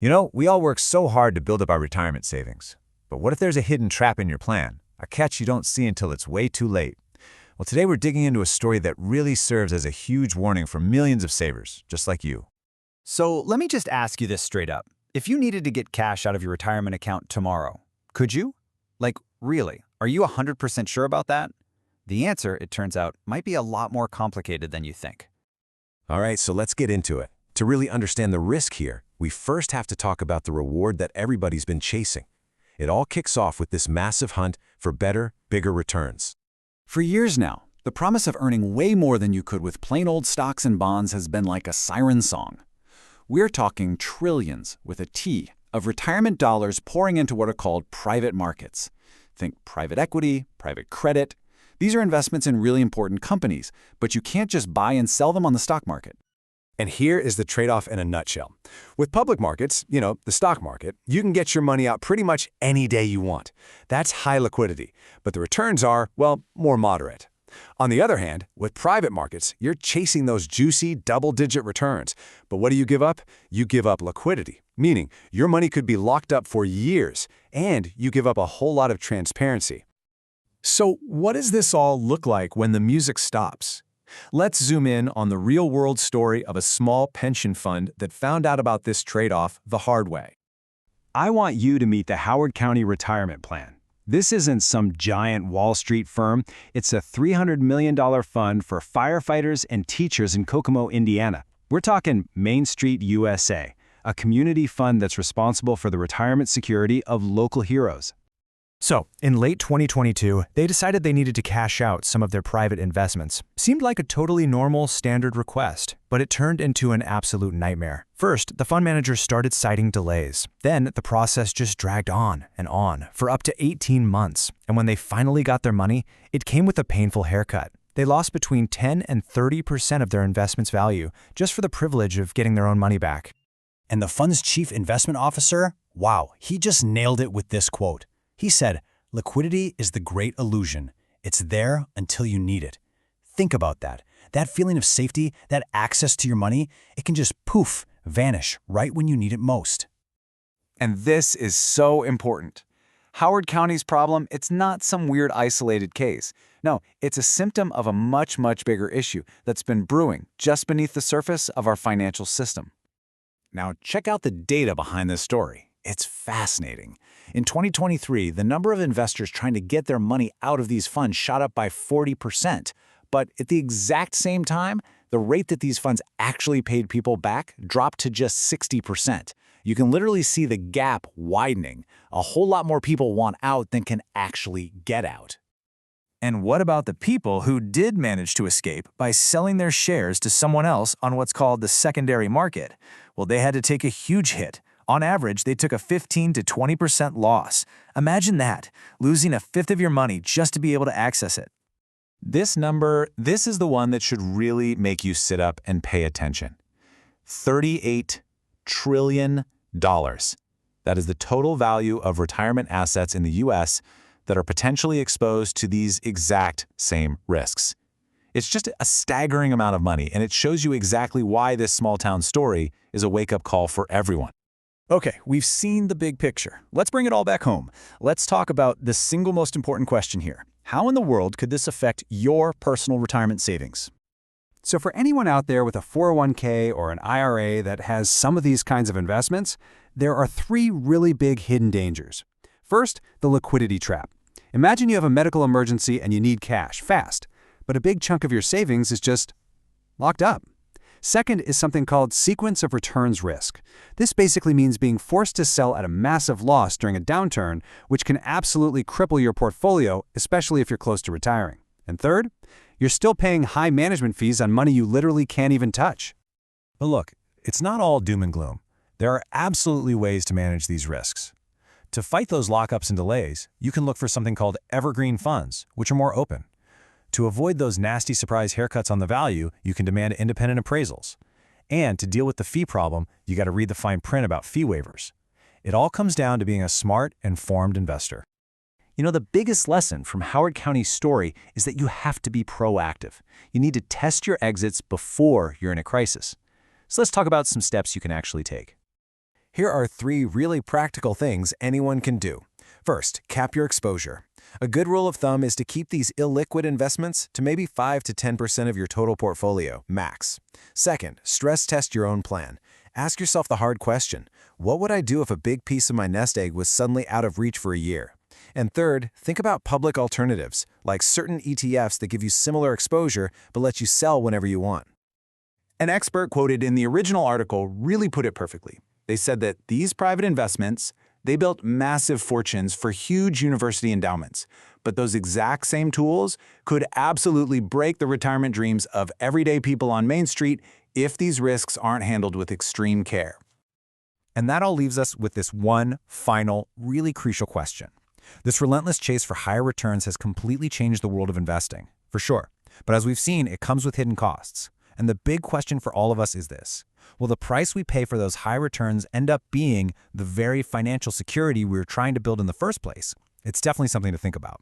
You know, we all work so hard to build up our retirement savings. But what if there's a hidden trap in your plan, a catch you don't see until it's way too late? Well, today we're digging into a story that really serves as a huge warning for millions of savers, just like you. So let me just ask you this straight up. If you needed to get cash out of your retirement account tomorrow, could you? Like, really? Are you 100% sure about that? The answer, it turns out, might be a lot more complicated than you think. All right, so let's get into it. To really understand the risk here, we first have to talk about the reward that everybody's been chasing. It all kicks off with this massive hunt for better, bigger returns. For years now, the promise of earning way more than you could with plain old stocks and bonds has been like a siren song. We're talking trillions, with a T, of retirement dollars pouring into what are called private markets. Think private equity, private credit. These are investments in really important companies, but you can't just buy and sell them on the stock market. And here is the trade-off in a nutshell. With public markets, the stock market, you can get your money out pretty much any day you want. That's high liquidity, but the returns are, well, more moderate. On the other hand, with private markets, you're chasing those juicy double-digit returns. But what do you give up? You give up liquidity, meaning your money could be locked up for years, and you give up a whole lot of transparency. So what does this all look like when the music stops? Let's zoom in on the real-world story of a small pension fund that found out about this trade-off the hard way. I want you to meet the Howard County Retirement Plan. This isn't some giant Wall Street firm. It's a $300 million fund for firefighters and teachers in Kokomo, Indiana. We're talking Main Street, USA, a community fund that's responsible for the retirement security of local heroes. So, in late 2022, they decided they needed to cash out some of their private investments. Seemed like a totally normal, standard request, but it turned into an absolute nightmare. First, the fund manager started citing delays. Then, the process just dragged on for up to 18 months. And when they finally got their money, it came with a painful haircut. They lost between 10 and 30% of their investment's value just for the privilege of getting their own money back. And the fund's chief investment officer, wow, he just nailed it with this quote. He said, "Liquidity is the great illusion. It's there until you need it." Think about that. That feeling of safety, that access to your money, it can just poof, vanish right when you need it most. And this is so important. Howard County's problem, it's not some weird isolated case. No, it's a symptom of a much, much bigger issue that's been brewing just beneath the surface of our financial system. Now, check out the data behind this story. It's fascinating. In 2023, the number of investors trying to get their money out of these funds shot up by 40%. But at the exact same time, the rate that these funds actually paid people back dropped to just 60%. You can literally see the gap widening. A whole lot more people want out than can actually get out. And what about the people who did manage to escape by selling their shares to someone else on what's called the secondary market? Well, they had to take a huge hit. On average, they took a 15 to 20% loss. Imagine that, losing a fifth of your money just to be able to access it. This number, this is the one that should really make you sit up and pay attention. $38 trillion. That is the total value of retirement assets in the U.S. that are potentially exposed to these exact same risks. It's just a staggering amount of money, and it shows you exactly why this small-town story is a wake-up call for everyone. Okay, we've seen the big picture. Let's bring it all back home. Let's talk about the single most important question here. How in the world could this affect your personal retirement savings? So for anyone out there with a 401k or an IRA that has some of these kinds of investments, there are three really big hidden dangers. First, the liquidity trap. Imagine you have a medical emergency and you need cash fast, but a big chunk of your savings is just locked up. Second is something called sequence of returns risk. This basically means being forced to sell at a massive loss during a downturn, which can absolutely cripple your portfolio, especially if you're close to retiring. And third, you're still paying high management fees on money you literally can't even touch. But look, it's not all doom and gloom. There are absolutely ways to manage these risks. To fight those lockups and delays, you can look for something called evergreen funds, which are more open. To avoid those nasty surprise haircuts on the value, you can demand independent appraisals. And to deal with the fee problem, you got to read the fine print about fee waivers. It all comes down to being a smart, informed investor. You know, the biggest lesson from Howard County's story is that you have to be proactive. You need to test your exits before you're in a crisis. So let's talk about some steps you can actually take. Here are 3 really practical things anyone can do. First, cap your exposure. A good rule of thumb is to keep these illiquid investments to maybe 5 to 10% of your total portfolio, max. Second, stress test your own plan. Ask yourself the hard question, what would I do if a big piece of my nest egg was suddenly out of reach for a year? And third, think about public alternatives, like certain ETFs that give you similar exposure but let you sell whenever you want. An expert quoted in the original article really put it perfectly. They said that these private investments, they built massive fortunes for huge university endowments, but those exact same tools could absolutely break the retirement dreams of everyday people on Main Street if these risks aren't handled with extreme care. And that all leaves us with this one final, really crucial question. This relentless chase for higher returns has completely changed the world of investing, for sure. But as we've seen, it comes with hidden costs. And the big question for all of us is this: will the price we pay for those high returns end up being the very financial security we were trying to build in the first place? It's definitely something to think about.